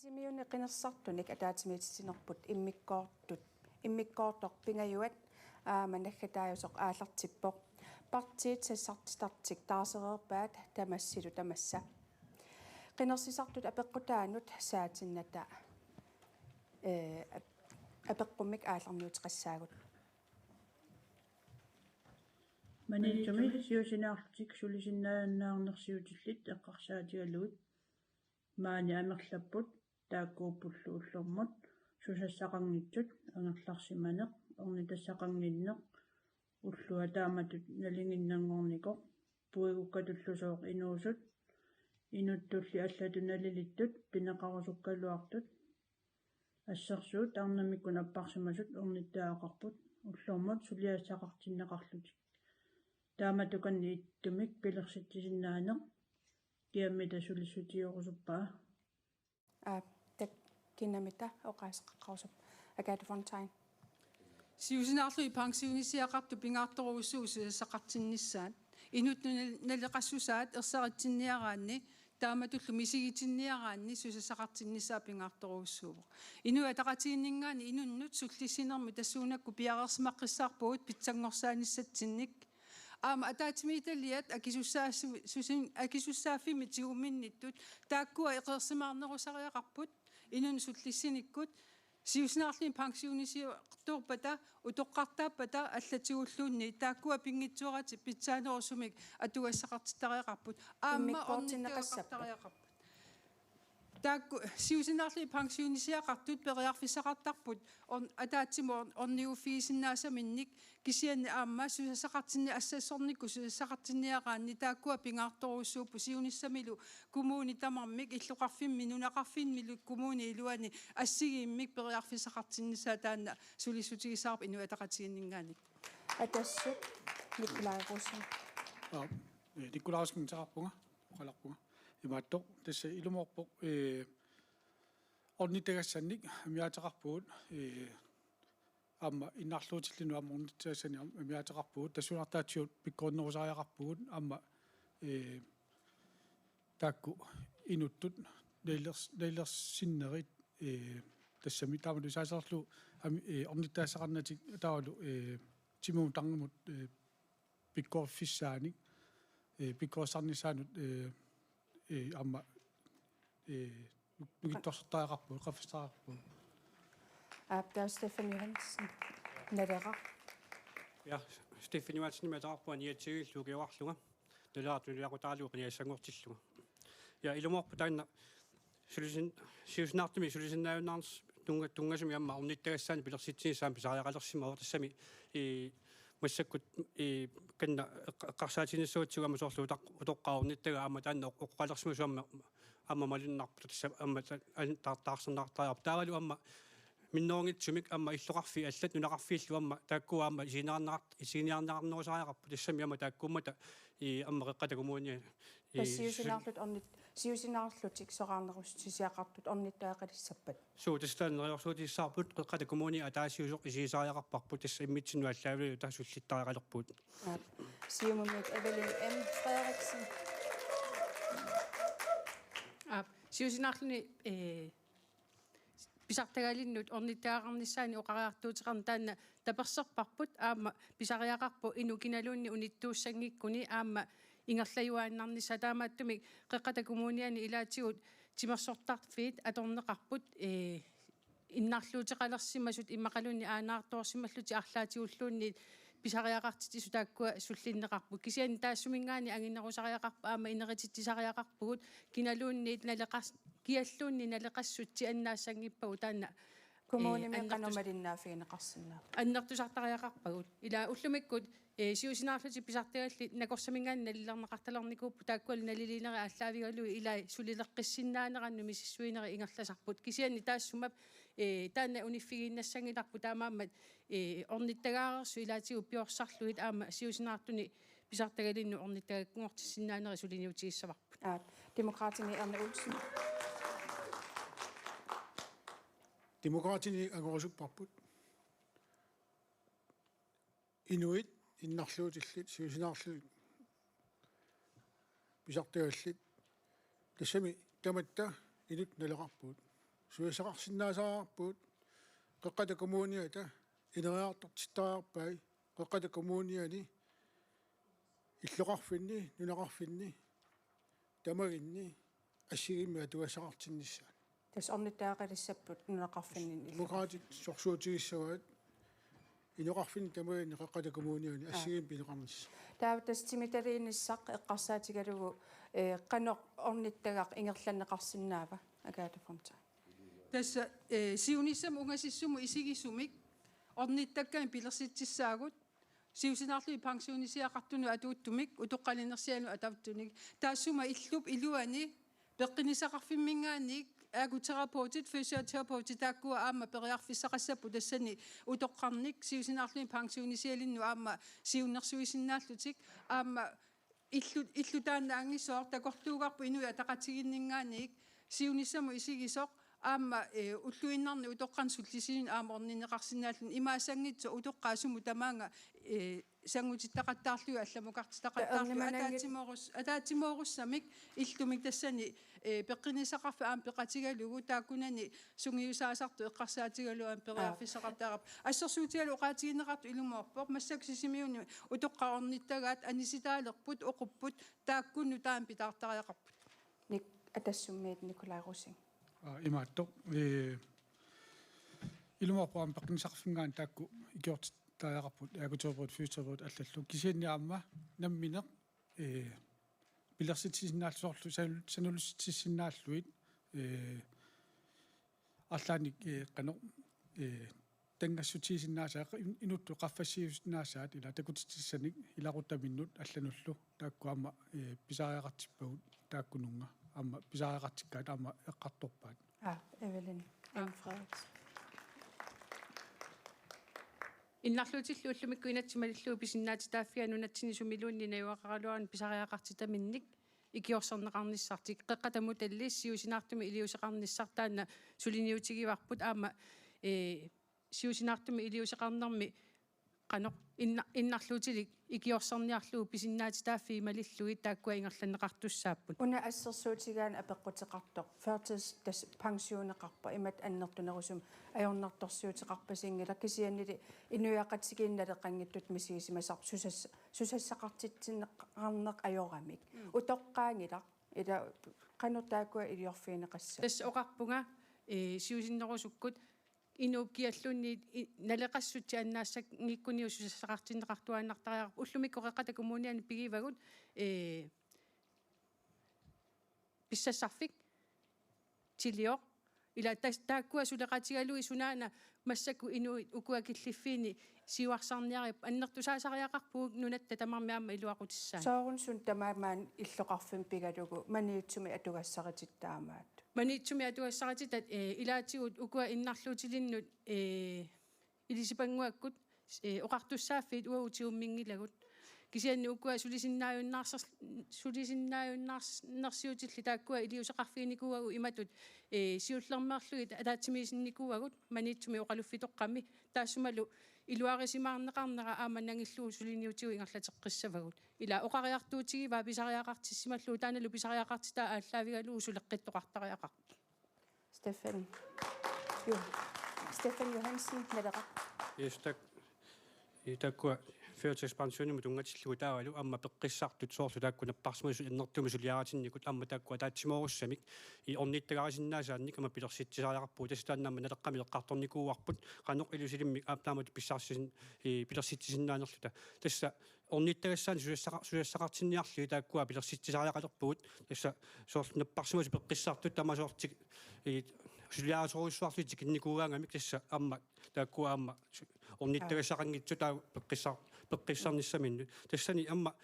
Isimiunni qinassartunik ataatimiitsinerput immikkoortoq pingajuat managgataajusoq aallartippoq partiit sassartistartik taasereerpaat tamassilu tamassa qinersisartut apeqqutaanut saatinnata apeqqummik aallarniutiqassaagut манилитсуми сиусинаарлутик сулисиннааннаарнерсиутилlit эққарсаатигалуит маани амерлаппут тааккууппуллу уллормут сусассақангитсут ангерларсиманеқ орнитассақангиннеқ уллуа тааматут налингиннангорникоқ пуигуккатуллусооқ инуусут инуттулли аллатуналилиттут пинеқарусуккалуартут ассерсуут арнамиккун аппарсимасут орниттаақарпут уллормут сулиассақартиннеқарлутик тааматуканни иттумик пилерситсисиннаанеқ киаммита сулиссутиорусуппаа так кинамита оqaasqaqqarusup Agathe Fontaine сиусинаарлу ипангсиунисиақарту пингаартторуссуусу сақартиннissaат инут налеқассусаат ерсаритсинниараанни тааматуллу мисигитинниараанни сусасақартиннissaа пингаарторуссуувоқ инуа тақатииннингаани инуннут суллиссинерми тассуунакку пиарерсимаққиссаарпуут питсангорсааниссатсинник аама атаатимииталиат акисуссааффими тигумминниттут тааккуа эқерсимаарнерусариақарпут инун суллиссиниккут сиусинаарлин пансионисиортуурпата утоққартааппата аллатигуллуунни тааккуа пингитсуарати питсаанерусумик атуассақартиттариақарпут аама орниннеқассариақарпут таакку сиусинаарлин пансионисиақартут периарфиссақартарпут атаатсимо орниуффиисиннаасаминник кисианни аама сусасақартинни ассассорникку сусасақартинниараанни тааккуа пингаарторуссууппу сиуниссамилу коммуни тамармик иллуқарфимми нунақарфинмилу коммуни илуани ассигииммик периарфиссақартиннисаа таанна сулиссутигисаарп инуатақатииннингаани атассут никлаарусин никлаарусин таарпунга оқаларпунга имааттоқ тасса илуморпоқ орнитагассанник амиатеқарпуут амма иннарлуутиллину амма орнитагассани амиатеқарпуут тассунартаатсиут пиккорнерусариақарпуут амма таакку инуттут нейлерсиннерит тассами таамалу саасерлу орнитаассақарнатик таавалу тимуу тангамут пиккорфиссааник пиккорсарнисаанут amma nukittorsartaaqarpu qaffissaaqarpu der Stefan Johansen nadera ja Stefan Johansen mataqarpu aniatigilluugiuarluga nalaartuliaqutaaluuqiniassangortilluga ja ilumorpu taanna siusinnaartumi sulisinnaajunnaarns tungasumi amma ornittagassaani pilersitsinissaan pisariaqalersimao tassami массаккут канна эққарсаатинissуутсугама соорлу утоққаорниттага аама таанна оққалерсимусуамма аама малиннарпу тасса аама тартаарсернаартариар таавалу аама миннооргитсумик аама иллоқарфи аллат нунақарфииллу аама тааккуа аама синиарнаарнерусариақарпу тассами аама тааккуммата аама қеққатагумууни сиусинаарлут орнит сиусинаарлутик сораарнерус орниттаақалиссаппат суу тастаанериорсуутиссаарпут қеққатагумууни атаасиусоқ исисариақарпарпу тасса иммитсину аллаавлу таасуллиттариақалерпут сиумумик Evelyn M Frederiksen сиусинаарлуни писартагалиннут орниттаагаарнissaани оқариартуутеқарна таанна таперсерпарпут аама писариақарпу инукиналуунни униттууссангиккуни аама ингерлаюааннарниса таамааттумик қеққатакумууниани илаатигут тимерсортарфиит аторнеқарпут иннарлуутеқалерсимасут иммақалуунни аанаартуарсималлути арлаатигуллуунни писариақартитису тааккуа суллиннеқарпу кисиани таассумингаани ангиннерусариақарпа аама инерититтисариақарпугут киналуунниит налеқас киаллуунни налеқассутти аннаассангиппагу таанна коммуни меқаномалиннаафигинеқарсинаа аннертусартариақарпагут ила уллумиккут сиусинаарлути писартагалли накорсамингаани налилернеқарталерникууппу тааккуали налилинери ааллаавигалуи илай сулилеққиссиннаанеранну мисиссуинери ингерласарпут кисиани таассумап таанна униффигииннассангиларпу таамааммат орниттагаарерсу илаатигу пиорсарлуит аама сиусинаартуни писартагалинну орниттагаккунгортиссиннаанери сулиниутигиссаварпут демократини Erna Olsen demokratini angorusupparput inuit innarluutillit siusinaarlu pisartagallit tassami tamatta inut naleqarpuut суисақарсинаасаарпут қеққата коммуниата инериартортиттаарпай қеққата коммуниани иллоқарфинни нунақарфинни тамагинни ассигимми атуасақартиннissaat тас орнитаақалиссаппут нунақарфиннин демократик сорсуутигиссаваат инеқарфинни тамагинни қеққата коммуниани ассигимми пинеқарнисса таава тас тимиталииниссақ эққарсаатигалугу қано орниттагаақ ингерланнеқарсинаава агаатафорта тасса сиунissam унгасиссуму исигиссумик орниттакками пилерситсissaagut сиусинаарлуи пансионисиақартуну атууттумик утоққалинерсиану атавтуник таассума иллуп илуани пеққинисақарфиммингаанник агутерапевтит физиотерапевтит тааккуа аама периарфиссақассаппу тассани утоққарник сиусинаарлуи пансионисиалинну аама сиуннерсуисиннааллутик аама иллутаанна ангиссоор такортуугарпу инуя тақатигиннингаанник сиунissаму исигисоқ аама уллуиннарни утоққансуллисин аама орнинеқарсинааллун имаасангитсо утоққаасуму тамаанга сангутиттақаттаарлуи алламукартитақаттаарлуи атаатимооруссамик иллумик тассани пеққинисақарфи аама пеқатигалугу тааккунани сунгиусаасарту эққарсаатигалу аама периарфиссақартаарап ассерсуутигалу оқаатигинеқарту илумоорпоқ массак сисимиуни утоққаорниттагаат аниситаалерпут оқуппут тааккунну таам питаартариақарпут ник атассуммиит Николай Русин имаатто илумоорпаам пеққинисақарфингаан таакку икиорт тааяқарпут агутерапевт физиотерапевт аллаллу кисианниарма намминеқ пилерситсиннааллуорлу санулусситсиннааллуит арлааник қано тангассутисиннаасаа инутту қаффассиусиннаасаат ила такутитсаник иларуттаминнут аллануллу тааккуама писариақартиппагут тааккунунга аама писариақартиккаат аама эққарторпаат Evelyn Frederiksen иннарлуутиллу уллумикку инатсималиллуу писиннаатитааффиану натсини сумилуунни наюақаралуарни писариақартитаминник икиорсернеқарниссартик қеққатаму таллиссиусинаартуми илиусеқарниссартаана сулиниутигиварпут аама сиусинаартуми илиусеқарнарми qanoq innarluutilik ikiorserniarluu pisinnaatitaaffii malillui taakkua ingerlanneqartussaapput una assersuutigaan apeqqutеqartoq fertis tas pensioneqarpa imat annertunerusum ajornertorsuutiqarpasingila kisiannili inuiaqatigiinnaleqangittut misiisimasar susassaqartitsinneqarneq ajoramik utoqqaangilaq ila qanutaakua iliorfiineqassa tas oqarpunga siusinnerusukkut inuukkiallunni naleqassutsi annaassak ngikuniususassaqartinneqartuaannartariaqarp ullumikko qeqata kommuniani pigivagut pissassarfik tilioq ila taakkua suleqatigalui sunaana massakku inuit ukuakilliffiini siuarsarniarip annertusaasariaqarpuuk nunatta tamarmiaama iluaqutissaan soorun sun tamaamaan illoqarfim pigalugu maniitsumi atugassaritittaamaat манитсуми атуассаратитат илаатигут укуа иннарлуутилиннут илисипангуаккут оқартуссааффит уаутигуммингилагут кисианни укуа сулисиннааюннарсиутилли тааккуа илиусеқарфиникуагу иматут сиуллермерлугит атаатсимисинникуагут манитсуми оқалуффитоққами таассумалу илуарисимаарнеқарнера ааманангиллуу сулиниутигу ингерлатеққиссавагут ила оқариартуутигива писариақартиссималлуу тааналу писариақартита ааллаавигалуу сулеққиттоқартариақар Stefan Johansen naleqa таккуа фиотекспансиониму тунгатиллугу таавалу амма пеққиссартут соорлу тааккуна парсмасу иннертуми сулиаратинникут амма тааккуа таатсимооруссамик и орниттагаасиннаасаанник ама пилерситсисариақарпуу таситааннаама налеққами леққарторникууарпут қаноқ илусилимми аптаамат писсаарсисин и пилерситсисиннаанерлута тасса орниттагассаани сулиассақартинниарлуи тааккуа пилерситсисариақалерпуут тасса соорлу парсмасу пеққиссартут тама соортик и сулиааторуссуарлуит кинникуугаангамик тасса амма тааккуа амма орниттагассақангитсу таа пеққиссарниссаминну тассани амма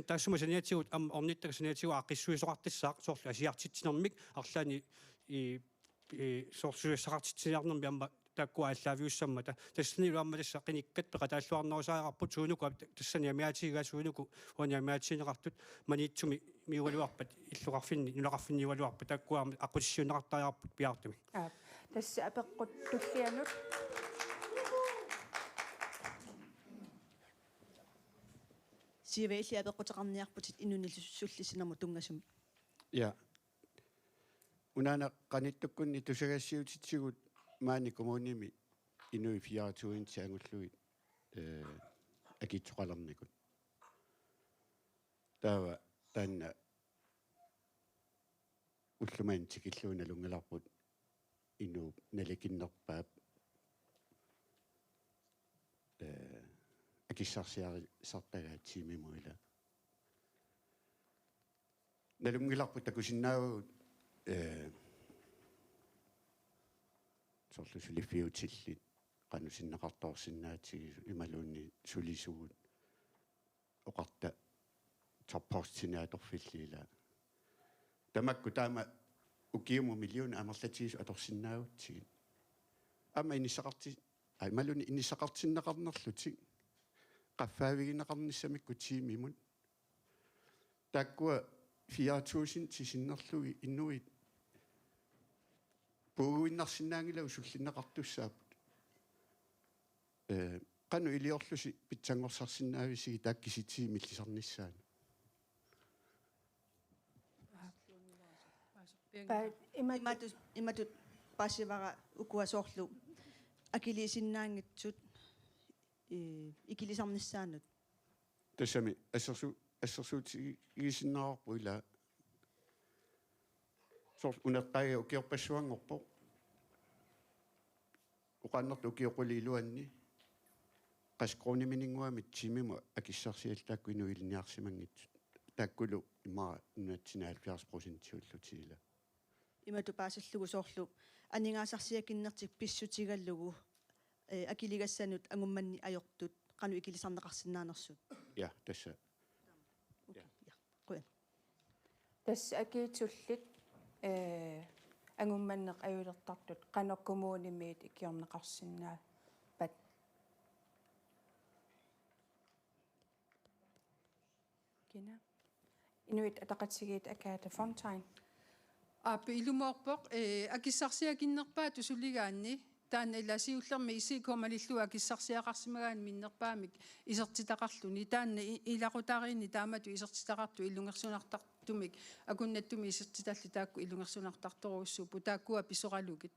таассума саниатигут амма орниттагасаниатигу аққиссуисоқартиссаақ соорлу асиартитсинермик арлаани и соорсуиссақартитсиарнерми амма тааккуа аллаавиуссаммата тассани уамма тасса қиниккат пеқатааллуарнерусаариқарпут суунуку тассани амиатигигасуунуку уани амиатсинеқартут манитсуми миугалуарпат иллуқарфинни нулақарфинниугалуарпат тааккуа аққутиссиунеқартариарпут пиартуми тасса апеққут туллианут сивэли апеққутеқарниарпутит инунилсуллисинерму тунгасуми ja unaana qanittukkunni tusagassiutitsigut maani kommunimi inui fiaratuinti angulluit akitsoqalarnikut taava taanna ullumaan tikilluuna lungalarput inu nalikinnerpaap akissarsiarisartagaatiimimuila nalungilarput takusinnaagut sorlu sulifiutillit qanusinnaqartorsinnaatigisu imaluunni sulisugut oqarta tarpaarsinatorfilliila tamakku taama ukiumu million amerlatigisu atorsinnaagutsigi ama inissaqarti imaluunni inissaqartinnaqarnerlutik qaffaaviginaqarnissamikku tiimimut taakkua 4.000 tisinnerlugi innuit puuinnersinnaangilagu sullinnaqartussaaput qanu iliorlusi pitsangorsarsinaavisi taakkisitii millisarnissaana imatut paasivara ukuasoorlu akiliisinnaangitsut ikilisarnissaanut tassami assерsuutigisinnaarpu ila sort uneqqaaga ukiorpassuangorpo uqaannertu ukioquliiluanni qasqoonimininguamit timimu akissarsialtaakku inuilniarsimangitsut taakkulu imara nunatsina 70% ullutiila imatu paasallugu soorlu aningaasarsiakinnertik pissutigallugu akiligassanut angummanni ajortut qanu ikilisarneqarsinnaanersut ja tassa тасса акиитсуллит ангумманнеқ аюлертартут каноккумуунимиит икиорнеқарсинаа пат кина инуит атақатсигиит акаата фонтайн аппи илумоорпоқ акиссарсиакиннерпаа тусулигаанни таана иласиуллерми исикомалиллуа акиссарсиақарсимагаан миннерпаамик исертитақарлуни таана илақутаариини таамату исертитақарту илунгерсунартартумик акуннаттуми исертиталли таакку илунгерсунартарторуссуупу тааккуа писоралугит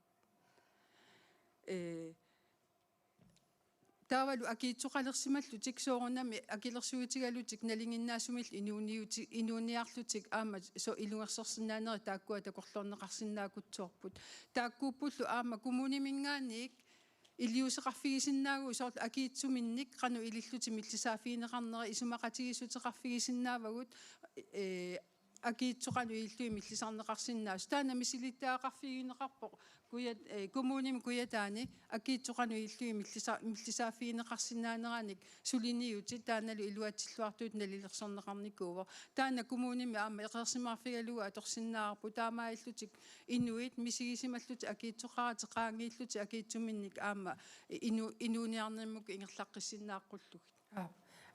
таавалу акиитсоқалерсималлутик соорунами акилерсуутигалутик налингиннаасумил инуuniарлутик аама со илунгерсерсинаанери тааккуа такорлорнеқарсинаакутсуорпут тааккууппуллу аама кумунимингааник илиусеқарфигисиннаагу соорлу акиитсуминник қану илиллути миллисаафиинеқарнери исумақатигиссутеқарфигисиннаавагут акиитсоқану иллуи миллисарнеқарсиннаас таана мисилиттаақарфигинеқарпоқ куя коммуним куятаани акиитсоқану иллуи миллисаафиинеқарсинаанераник сулиниути тааналу илуатсиллуартуут налилерсорнеқарникуува таана коммуними аама эқерсимаарфигалуа аторсиннаарпу таамаиллутик инуит мисигисималлути акиитсоқаратеқаангииллути акиитсуминник аама инуниарнаммук ингерлаққиссиннааққуллугит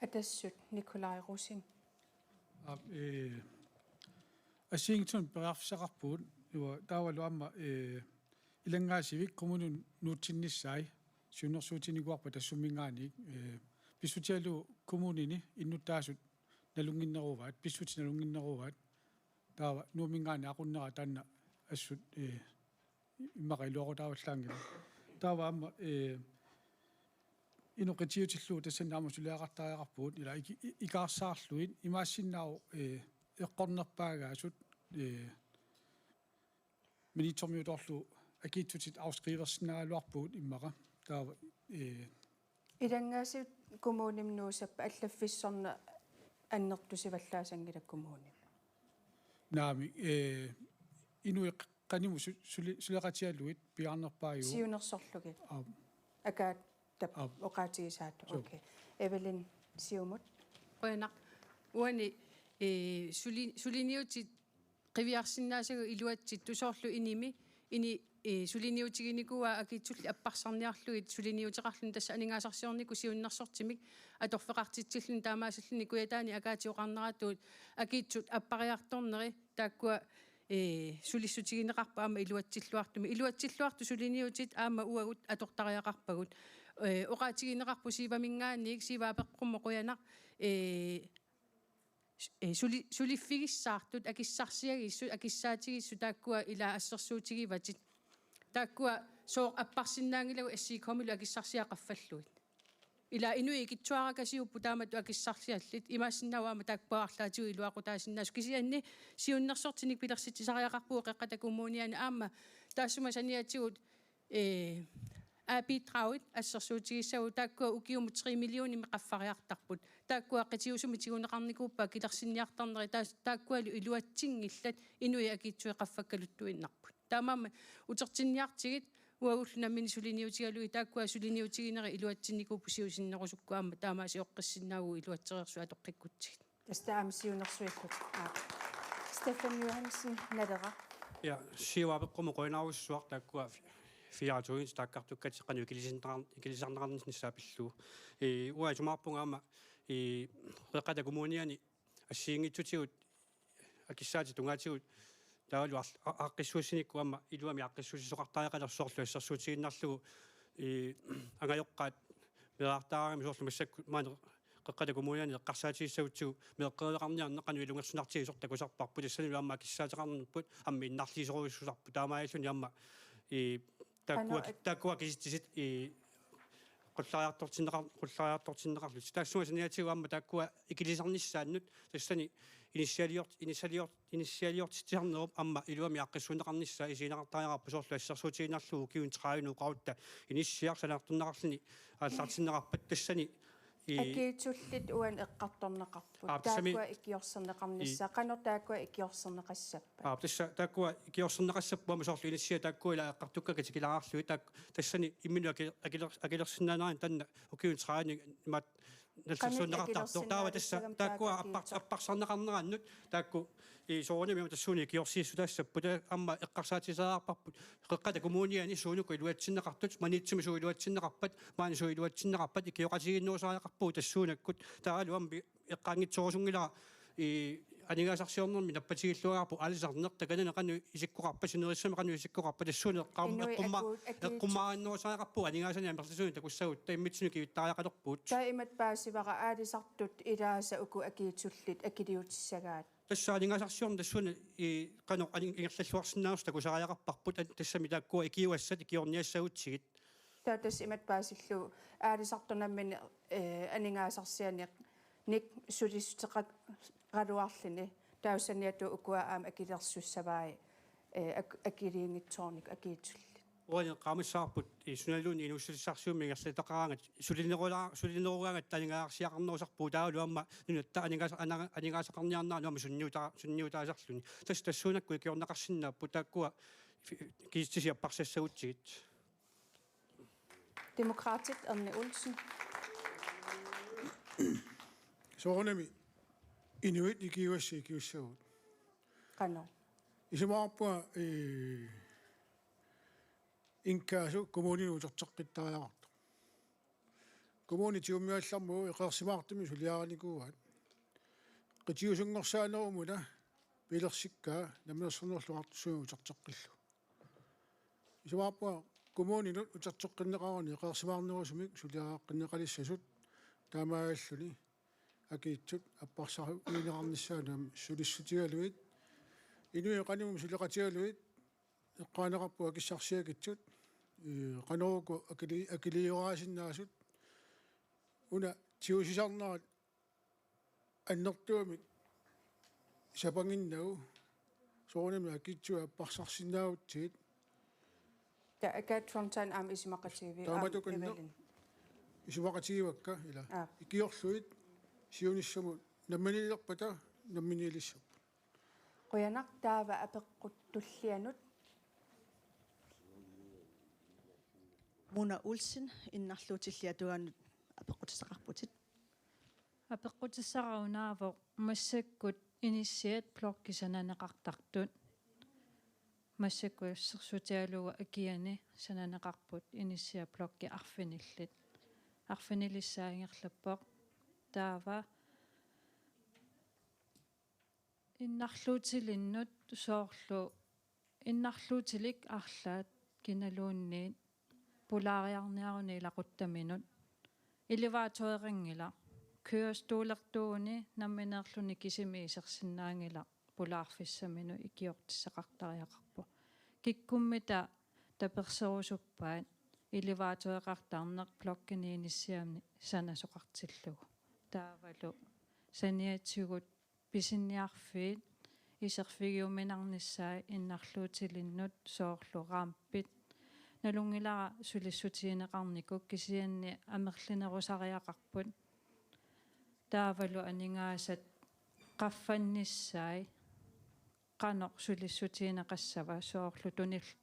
атассут Николай Русин Washington berafsaqarpuut iwa taavalu amma ilangaasivik kommunun nuutsinissai suunersuutiniguarpa tassummingaaniik pissutialu kommunini innuttaasut nalunginneruvaat pissuti nalunginneruvaat taava nuumingaani aqunnera taanna assut immaqailuaqutaavallaangila taava amma inuqitiutillu tassannaama suliaqartariaqarpuut ila ikaarsaarluit imaassinnau eqqornerpaagaasut minitormiutorlu akiitsutit afskriversinaaluarpuut immaqa taava идангаасит кумуунимнуусаппа аллаффиссорна аннертусиваллаасангила кумууним наами инуи qaниmu suleqatialuit piarnerpaaju сиунерсорлугит акаат тап оqaатигисаату окей эвелин сиумут qoyanaq uani suliniutit qiviarsinnaasagу илуатсит тусоорлу иними ини сулиниутигиникуа акиитсулли аппарсарниарлугит сулиниутеқарлун тасса анингаасарсиорнику сиуннерсортимик аторфеқартитсиллун таамаасаллуни куятаани акаатиоқарнератуут акиитсут аппариарторнери тааккуа сулиссутигинеқарпа аама илуатсиллуарту сулиниутит аама уагут атортариақарпагут оqaатигинеқарпу сивамингааник сиваапеққуммо қуянақ сулиффигиссаартут акиссарсиагиссу акиссаатигиссу тааккуа ила ассерсуутигиватит тааккуа соо аппарсиннаангилагу ассиикомилу акиссарсиақаффаллуит ила инуи китсуаракасиуппу таамату акиссарсиаллит имаассиннауаама таакпаарлаатигу илуақутаасиннаас кисианни сиуннерсортиник пилерситсисариақарпуу қеққатакумууниана аама таассума саниатигут аапиитраавит ассерсуутигиссагу тааккуа укиуму 3 миллиони меқаффариартарпут тааккуа қитиусуми тигунеқарникууппа килерсинниартарнери тааккуалу илуатсингиллат инуи акиитсуеқаффаккалуттуиннарпут таамаама утертинниартигит уагуллунаммини сулиниутигалуи тааккуа сулиниутигинери илуатсинникууппу сиусиннерусуккуаама таамааси оққиссинаагу илуатсериерсу атоққиккутсигит тастаами сиунерсуиккут Стефан Johansen надера Ja, siuapeqquma qoinaaruissuaq takkua fiatuin takkарtukкатеққану икилисарнеқарнissapillu уа жумаарпунгаама қеққатакумууниани ассиингитсутигут акиссаати тунгаатигут таалу аққиссуусиниккуама илуами аққиссуусисоқартариақалерсоорлу ассерсуутигиннарлугу ангайоққаат мераартаарами соорлу массакку маана қеққатакумууниани эққарсаатигиссагутсигу меққеэлеқарниарнеқану илунгерсунартигисортакусарпарпу тассани аама акиссаатеқарнерпут амми иннарлисоруиссусарпу таамааллуни аама таккуа киситсит qulлариартортиннеқарлу таассума саниатигу аама таккуа икилисарниссааннут тассани инисиалиортитсиарнеруп амма илуами аққиссунеқарнissaа исинеқартариараппу соорлу ассерсуутигиннарлугу киун траавинуу иниссиарсанартуннеқарлини ааллартиннеқарпат тассани акиитсуллит уан эққарторнеқарпут тааккуа икиорсернеқарнissaа қанор тааккуа икиорсернеқассаппа тасса тааккуа икиорсернеқассаппуама соорлу иниссиа тааккуа ила эққартуккака тикилаарарлуи таак тассани иммину акилерсиннаанаан танна укиун траавини имаат налсерсуунеқартартор таава тасса тааккуа аппарсарнеқарнерааннут таакку соорними тассууни киорсииссу тассаппута амма эққарсаатисаарпарпут қеққатакумууниани суунуку илуатсиннеқартут маниитсими суу илуатсиннеқарпат маани суу илуатсиннеқарпат икиоқасигиннуусариақарпуу тассуунаккут таалу амби эққаангитсоорсунгилара анигаасарсиорнэрми наппатигиллуарпу алисарнерта кананеқану исиккуқарпа синериссами қану исиккуқарпа тассууни эққумааннуусариақарпу анигаасани амерлисууни такуссагут таиммитсуни кивиттариақалерпуут таимат паасивара аалисартут илааса уку акиитсуллит акилиутиссагаат тассаанигаасарсиорн тассууни қано ингерллуарсинаарус такусариақарпарпут тассами тааккуа икиуассат икиорниассагутсигит таатас имат паасиллу аалисартунаммини анигаасарсиани ник сулиссутеқат радуарлини таусаниату укуа аама акилерсуссаваи акилиингитсоорник акиитсулли уани qaamissаарput суналуни инуссалиссарсуумми ингерлитақараангат сулинеругаангат танингаарсиақарнерусарпуу таалу амма нунатта анигаасақарниарнаа нуама сунниутаасарлуни тассуунакку икиорнеқарсиннааппу тааккуа киистисиаппарсассагутсигит Demokratit Anne Olsen соорнами инуит икиуассагут qano исимаарпуа инкаасу коммунин утертеққиттариарто коммуни тиуммиаллармуу эқерсимаартими сулиааникууат қитиусунгорсаанерумуна пилерсиккаа намерсернерлуартусуу утертеққиллу исимаарпуа коммунинут утертеққиннеқарани эқерсимаарнерусумик сулиааққиннеқалиссасут таамаагаллуни акиитсут аппарсару уинеқарниссаанам сулиссутигалуит инуи қанимум сулеқатигалуит эққаанеқарпу акиссарсиагитсут qanoruku akiliuraasиннаасут уна тиусисарнерат аннертуамик сапангиннагу соонами акитсуа аппарсарсиннаавутсигит та акат фронтан ам исимақативи тааматуканна исимақатигивакка ила икиорлуит сиуниссамут намманилерпата намминилиссап qoyanaq taava apeqquttullianut Mona Olsen innarluutilliatugaannut apeqqutisaqarputit апеққутиссараунаавоо массаккут иниссиат плоккисананеқартартут массакку сэрсутиалуга акиани сананеқарпут иниссиа плокки арфиниллит арфинилиссаангерлаппоқ таава иннарлуутилиннут соорлу иннарлуутилик арлаат киналуунниит пулаариарниаруни илақуттаминут иливаатуерингила køerstuulertuuni nammineerluni kisimiisersinnaangila pulaarfissaminu ikiortissaqartariaqarpu kikkummita taperserusuppaat ilivaatueqartaarneq blokkiniinissiamni sanasoqartillugu taavalu saniatsigut pisinniarfiit iserfigiuminarnissaai innarluutilinnut soorluraampit nalungilara sulissutiineqarnikuk kisianni amerlinerusariaqarput taavalu aningaasat qaffannissaai qanoq sulissutiineqassava soorlu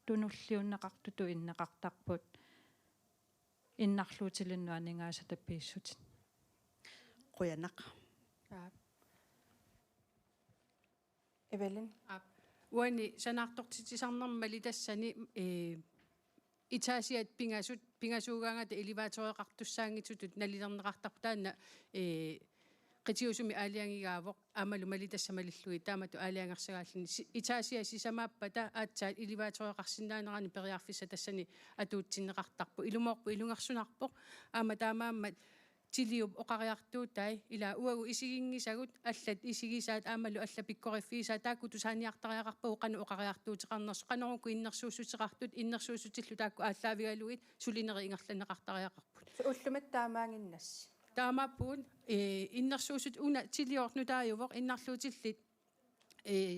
tunulliunneqartutu inneqartarput innarluutilinnu aningaasat appiissutin Quyanaq. Evelyn. Uani sanaartortitisarnermali tassani itaasiat pingasuugaangata elevatoriaqartussaangitutut nalilerneqartartaanna qitiusumi aaliangigaavoq amalu malitassamalillui taamatu aaliangarsagaallini itaasiat sisamaapata aatsaat elevatoriaqarsinnaanerani periarfissa tassani atuutsinneqartarpu ilumorpu ilungersunarpoq aama taamaammat tiliup oqariartuutai ila uagu isigingisagut allat isigisaat aamalu alla pikkorifiisa taakkutu saaniartariaqarpagu qanu oqariartuutiqarnersu qaneruku innersuussuteqartut innersuusutillu taakku ааllaavigaluit sulineri ingerlanneqartariaqarput Ullumat taamaanginnas. taamaappuun innersuusut una tiliornutaayuvoq innarluutillit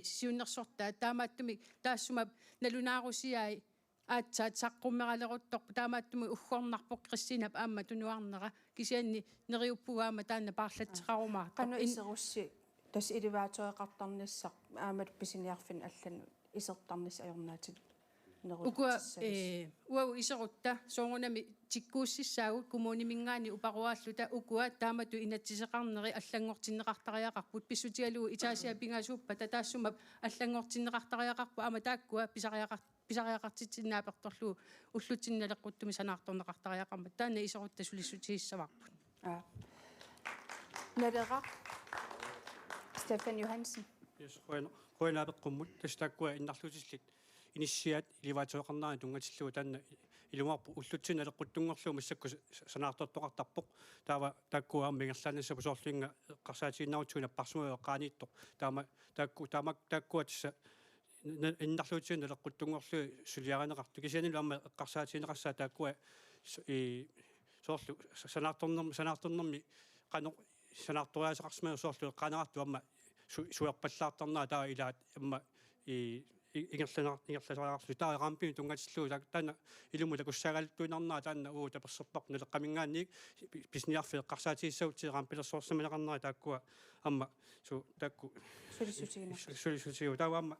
siunnersortaa taamaattumi taassuma nalunaarusiai aatsaat saqqummeraleruttort taamaattumi uggornarpoq qissinap aamma tunuarnera kisianni neriuppugaama taanna paarlatseqarumaartoq Qanu iserussi tas elevatoriqartarnissaq aamat pisiniarfin allan isertarnis ajornaatit ukua uau iserutta soongunami tikkuussissaagut kumuunimingaani uparuaalluta ukua taamatu inatsiseqarneri allangortinneqartariaqarput pissutialuu itaasia pingasuuppata taassumap allangortinneqartariaqarpu aama taakkua pisariaqartitsinaapertorlu ullutinnaaleqquttumi sanaartorneqartariaqarmat taanna iserutta sulissutiissavarput Nadeqa. Stefan Johansen. Yes, qoinaapeqqummut tastakkua innarluutillit inissiat ilivaatueqarnaani tungatilluu taanna ilumarpu ullutsinaleqquttunngorluu massakku sanaartortoqartarpoq taava takkua ammingerlaanassa pusorluinga qarsaatiinnarutuuna parsumae qaaniittoq taama takkua tissa innarluutiinaleqquttunngorluu suliaraneqartu kisianilu amma qarsaatiineqarsaa takkua soorlu sanaartornermi qanoq sanaartoriaseqarsimaa soorlu qaanarartu amma suerpallaartarnaa taa ilaat amma ingerlasariaqarlu taa qaampiin tungatilluu taana ilumu takussaagaltuinarnaa taanna uu taperserpaq naleqqamingaanniik pisniarfeq qarsaatiissautti qaampilersoorsamaleqarnaa taakkua amma su takku sulisutiina tawa amma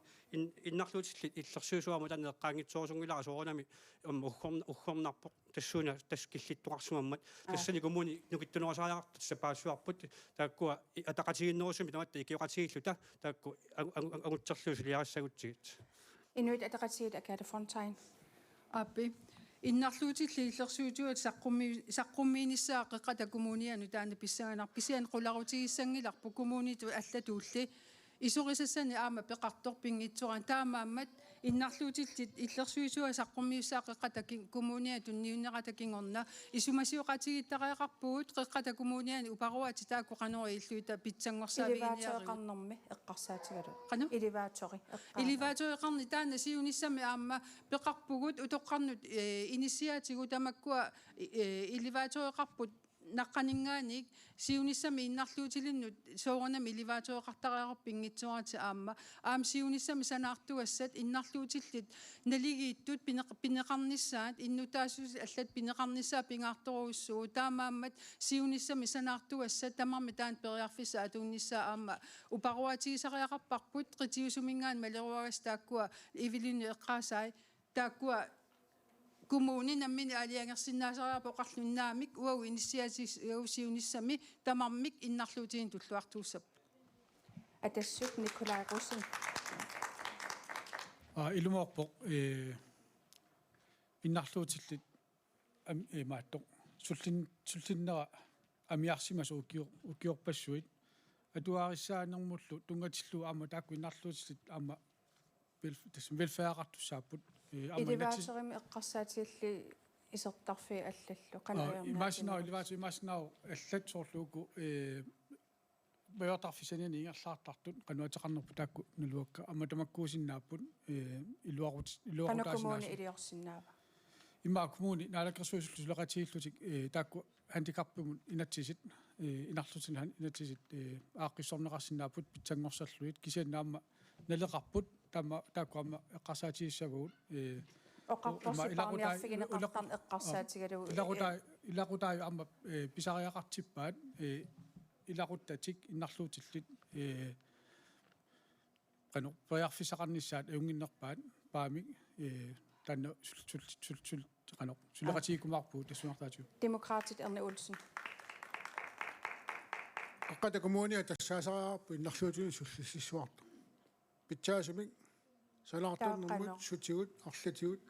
innarluutillit illersuusuamu taanna qaangitsoorsungilara soorunami amma uggornarpoq tassuuna taskillittuqarsumammat tassani kommuni nukittunerasariaqartu tassapaassuarput taakkua ataqatiginnerusumi tamatta ikioqatiilluta taakku angutserluu suliarassagutsigit Inuit ataqatiit akaata Fontaine. Appi innarluutilli illersuutuat saqqummiinissaa qeqqata kumuunianu taana pissanganarpisian qularutigissangilarpu kumuunitu allatuulli isuqisassani aama peqartorpinngitsoran taamaammat innarluutillit illersuutua saqqummiussaa qeqqata kumuuniatu niunneqatakingorna isumasiuqatigittariaqarpugut qeqqata kumuuniani uparuati taakku qanori illuita pitsangorsaviiniari Elevatoriqarnermi eqqarsaatigalu. Qanu? Elevatori. Elevatoriqarni taana siunissami aama peqarpugut utoqqarnut inisiaatigu tamakkua elevatoriqarput naqqaninngaanik siunissami innarluutilinnut soorunami elevatoriqartariaqarpinngitsuarati aama siunissami sanaartuassat innarluutillit naligiittut pineqarnissaat innutaassus allat pineqarnissaa pingaartoruussuu taamaammat siunissami sanaartuassat tamarmi taan periarfissa atuunnissaa aama uparuatigisariaqarparput qitiusumingaan maleruagas taakkua Evelyn eqqaasaai taakkua kumuuni nammini aliangersinnaasariarpoqarlunnaamik uau inisiatis usiunissami tamarmik innarluutiin tulluartuussap Atassuk Nikolai Russen. Ilumorpoq innarluutillit maattoq sullinnera amiarsimasu ukiorpassuit atuarissaanермуллу tungatilluu aama taakku innarluutillit aama velfæraqartussaapput Elevatorimi eqqarsaatigalli isertarfi allallu qanaayorna имаасинаа иливаати имаасинаа аллат соорлууку беотарфисанини ингерлаартартут кануатеқарнерпу таакку нулуакка аматамаккуусиннааппут qanakumuuni iliorsinnaava имма коммуни наалакерсуисуллеқатииллутик таакку хандикарпумут инатсисит инарлутилхан инатсисит ааққиссорнеқарсинааппут питсангорсаллуит кисианнаама налеқарпут таама таакку ама эққарсаатииссагуут oqartorsipaarniarfigineqartarn eqqarsaatigalugu илақутаа ама писариақартиппаат илақуттатик иннарлуутилlit qanu pariarfisaqarnissaat eunginnerpaat paamik tanna sul qanu suleqatiikumarpu tassuartaatu demokraatit Erna Olsen Akkata kommunia tassaasaarpu innarluutuni sullississuartu pitsaasumik salaartornermut sutigut arlatigut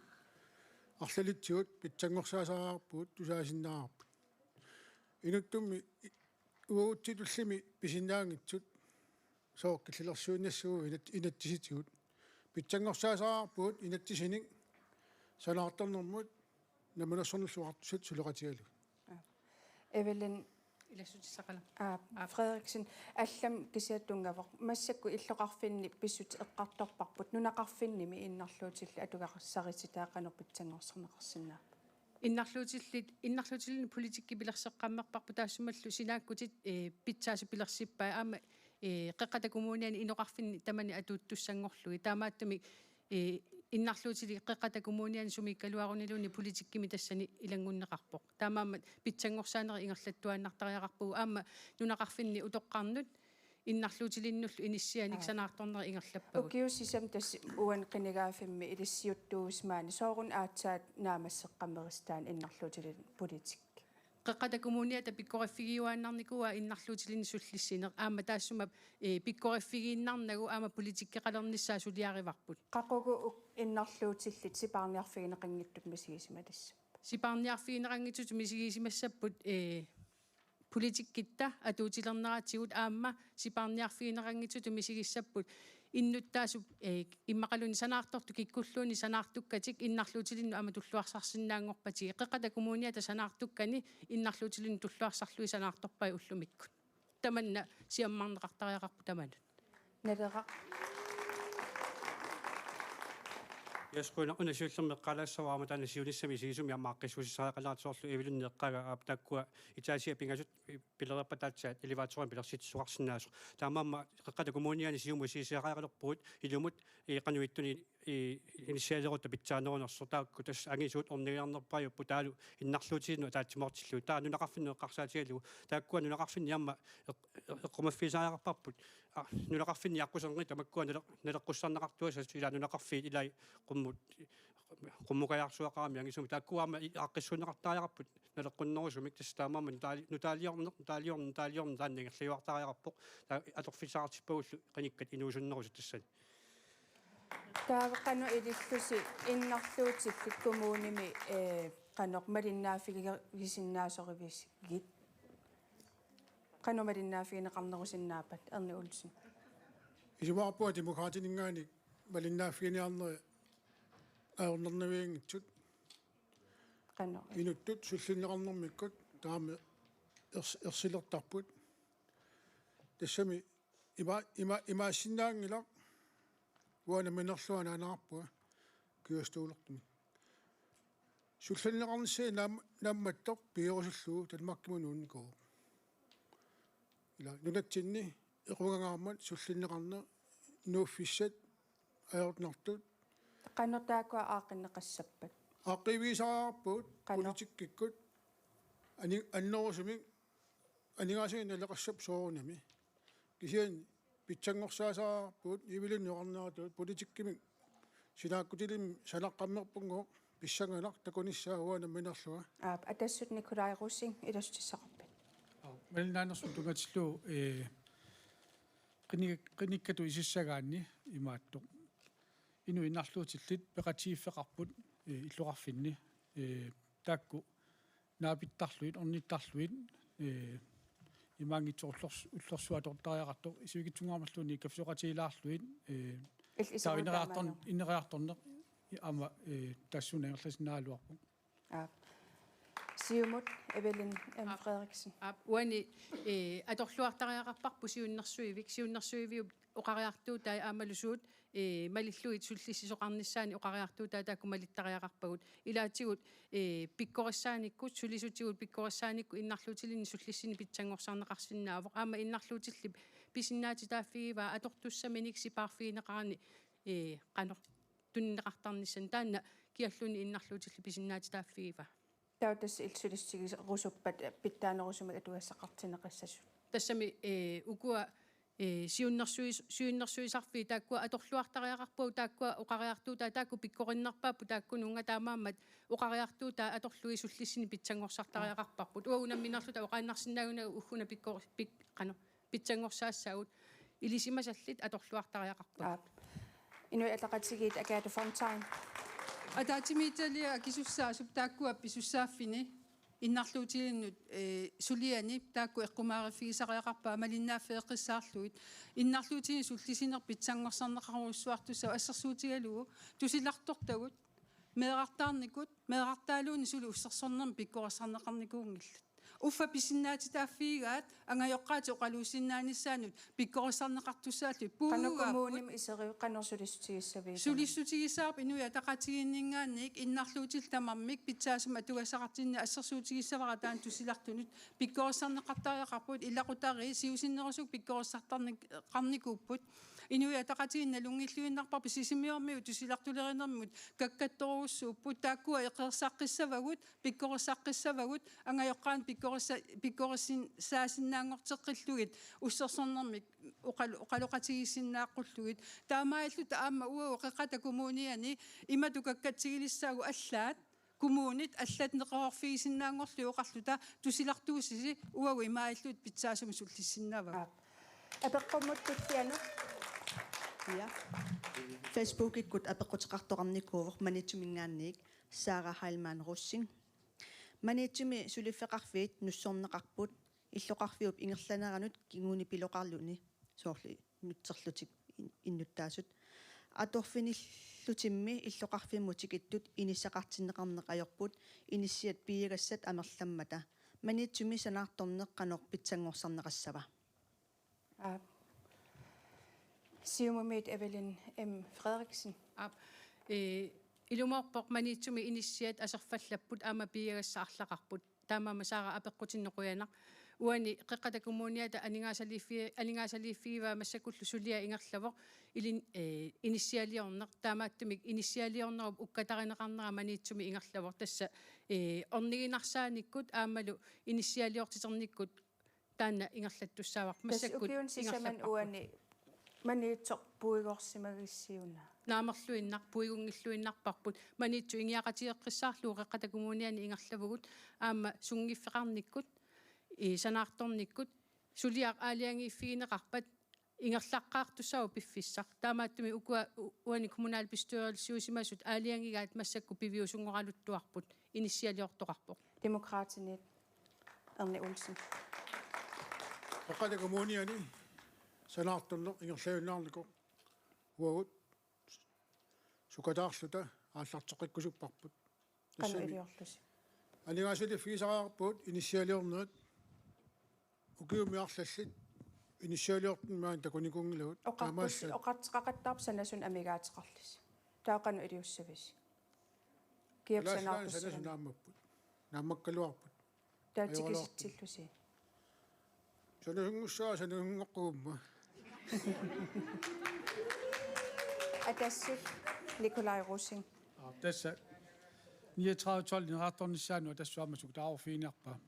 арлалитсуут питсангорсаасаараарпуут тусаасиннаарпут инуттумми уутситуллими писиннаангитсут сооккиллерсууннассуу инаттиситигут питсангорсаасаараарпуут инаттисиник салаарторнэрмут намунерсорнуллуартусут сулеқатигалу Evelyn илассутиссақала Frederiksen аллам кисиаттунгавоқ массакку иллоқарфинни писсут эққарторпарпут нунақарфинними иннарлуутилли атугақассарититаақанерпитсангорсернеқарсинаа иннарлуутиллини политикки пилерсеққаммерпарпу таассумаллу синааккутит питсааси пилерсиппаа аама қеққата коммуниани иноқарфинни тамани атууттуссангорлуи таамааттами иннарлуутили қеққата коммуниани сумиккалуарунилуни политиккими тассани илангуннеқарпоқ таамаама питсангорсаанери ингерлаттуааннартариақарпугу аама нунақарфинни утоққарнут иннарлуутилиннуллу иниссианик санаарторнери ингерлаппагу укиуссисам тасси уан қинигаафимми илиссиуттуусмаани соорун аацаат наамассеққаммеристаан иннарлуутилин политик qeqqata kommuniata pikkoriffigiuaannarnikua innarluutilini sullissiner aama taassuma pikkoriffigiinnarnagu aama politikkeqalernissaa suliarivarput qaqugu innarluutillit sipaarniarfigineqangittut misigisimalissa sipaarniarfigineqangitut misigiisimassapput politikkitta atuutilerneratigut aamma sipaarniarfigineqangitut misigissapput иннуттаасу иммақалуни санаарторту киккуллууни санаартуккатик иннарлуутилинну ама туллуарсарсинаангорпати қеқата коммуниата санаартуккани иннарлуутилинну туллуарсарлуи санаарторпай уллумиккут таманна сиаммарнеқартариақарпу таманут налера яскуна унасууллермеққалаассаваама таана сиунissami сигисуми амааққиссуусисаақалаартсоорлу ивилуннеққага аптаккуа итаасиа пингасут пилераппатаатсаат элеваторин пилерситсуарсинаасо таамаама қеққата коммуниани сиуму сисиақаақалерпуут илумут қануиттуни инициалерутта питсаанерунерсо таакку тас ангисуут орнигиарнерпаюппу таалу иннарлуутиинну таатсимортиллу таа нунақарфинну эққарсаатигалу тааккуа нунақарфинни амма эққумаффисаариақарпарпут нунақарфинни аққусернери тамаккуа налеққуссарнеқартуаса илаа нунақарфиит илай qummukajarsuaqaami angisumi taakkuaama aaqqissuneqartaariaqarput naleqqunnerusumik tastaamaama nutaaliorn taanningerliuartaariaqarpoq atorfisaartippaullu qanikkat inuusunnerusut tassani таавеқану илиллуси иннарлуутиллит коммуними qaноқ малиннааффигисиннаасоривисгит qanu малиннааффигинеқарнерусиннаапат Erna Olsen исумаарпуа демократинингаани малиннааффигиниарнери аорнернавиингитсут qanu инуттут суллиннеқарнэрмиккут таами ерсилертарпут тассами имаассиннаангила уана минерлуанаанаарпуа киустуулертуми суллиннеқарнссаа наамматтоқ пиерусуллуу талмаркимунуунникоо ила нунатсинни эқугангаармат суллиннеқарна нууффиссат аёртнартут qannertaakua aaqinneqassappat ааққивисаарпут политиккиккут аннерусумик анигаасуин налеқассап соорунами кисиан питсангорсаасаарпут ивилуннеқарнаатут политиккимик синааккутилим санаққаммерпунгоо писсангалар такуниссаагуана минерлуа атассут Николай Russing иластиссақарпит малинаанерсу тугатиллуу qinikкату исиссагаанни имааттоқ ину иннарлуутиллит пеқатииффеқарпут иллуқарфинни таакку наапиттарлуит орниттарлуит имаангитсоорлорс уллерсуатортариақартоқ исуигитсунгаармаллуни кафсоқатилаарлуит таинераарторне ама тассуна ерласинаалуарпу Siumut Evelyn M. Frederiksen. Uani atorluartariaqarparpu siunnersuivik oqariartuu tai aamalusuut malilluit sullisisoqarnissaani oqariartuu taakku malittariaqarpagut ilaatigut pikkorissaanikkut sulisutigut pikkorissaanikkut innarluutilini sullissini pitsangorsaarneqarsinnaavoq aama innarluutilli pisinnaati taaffigiva atortussaminik sipaarfiineqarani qanor tunneqartarnissan taanna kialluni innarluutilli pisinnaati taaffigiva Tautas ilsulissigis rusuppat pittaanerusumik atuassaqartineqassasut. Tassami ukua siunnersuisarfi taakkua atorluartariaqarpuu taakkua oqariartuutaa taakku pikkorinnerpaappu taakkununga taamaammat oqariartuutaa atorlui sullissini pitsangorsaartariaqarparput uunamminarluta oqaannarsinnaaguna ugguna pitsangorsaassagut ilisimasallit atorluartariaqarput Inui ataqatigiit akaatu Fontaine. Ataatimiitalia akisussaasup taakkua pisussaaffini innarluutilinut suliani taakku eqqumaarifigisariaqarpaa malinnaafeeqissaarluit innarluutini sullisinerp pitsangorsaarneqaruussuartussa assarsuutigalugu tusilartortagut meeqartaaluuni suli ussersornermi pikkorassarneqarnikuungillat uffa pisinnaati taaffiigaat angajoqqaati oqaluusinnaannissaanut pikkorassarneqartussaallui Qanuqumuunim iseriu qanersulissutigissavii. Sulissutigissarp inuya taqatiginningaannik innarluutil tamarmik pitsaasum atugassaqartinni assersuutigissavara taan tusilartunut pikkorassarneqartariaqarput illaqutari siusinnerusuk pikkorassartarneqarnikuupput inuya taqatiginnalungilluinnarparpi sisimiormiu tusilartulerinermut kakkattoruussuupput taakkua eqersaqqissavagut pikkorassaaqqissavagut angajoqqaan pikkorassin saasinnaangorteqqillugit ussersornermik oqaloqatigissinnaaqqullugit taamailluta aamma uau qeqata kumuuniani imatukakkatigilissaagu allaat kumuunit allat neqorfigisinnaangorlu oqarluta tusilartuusisi uau imaillut pitsaasum sullissinnaava Apeqqumut pittianut. Ja. Facebook-ikkut apeqqutiqartoqarnikuuvoq manitsumingaanniik Sara Heilmann Russing. Manitsumi suliffeqarfiit nussorneqarput illoqarfiup ingerlaneranut kinguni piloqarluni soorli nutserlutik innuttaasut atorfinillutimmi illoqarfimmutik inissaqartinneqarneqajorput inissiat piigassat amerlammata manitsumi sanaartorneqqanor pitsangorsaarneqassava Siumumit Evelyn M. Frederiksen. Ilumorpoq manitsumi inissiat aserfallapput aama piigassaarlaqarput taamaama saara apeqqutinnequyanaq uani qeqqatakumuuniata aningaasaliiffigiva massakullu sulia ingerlavoq ilin inissialiorneq taamaattumik inissialiornerup ukkatarineqarnera manitsumi ingerlavoq tassa orniginarsaanikkut aammalu inissialiortiternikkut taanna ingerlattussaavaq massakkut Ukiun sisaman uani manitsoq puigorsimagissiuna. naamerluinnar puigungilluinnarparput manitsu ingiaqatigeqqissaarluu qeqqatakumuuniani ingerlavugut aamma sungiffeqarnikkut sanaartornikkut suliaq aaliangiiffigineqarpat ingerlaqqaartussau piffissaq taamaattumi ukua uani kommunal bestyrelsiusimasut aaliangigaat massakku piviusungoqaluttuarput inissialiortoqarpoq Demokratinit Erni Olsen. qeqata kumuuniani sanaartorneq ingerlaunnaarniku uagut sukataarluta aallartoqikkusupparput Qanu iliorlusi. Aningaasaliiffigisaqaarput inissialiornerat ukiumiarlallit inissialiortunmaan takunikuungilagut Oqartiqaqattaarp sanasun taaqanu iliussavisi. Kiapsanaartussi. naammapput naammakkaluarput Taatigisitsillusi. sanahungussaa Atassut Nikolaj Russing. Tässä 39 neraartornissaanu tassuammasuk taarufiiniarpa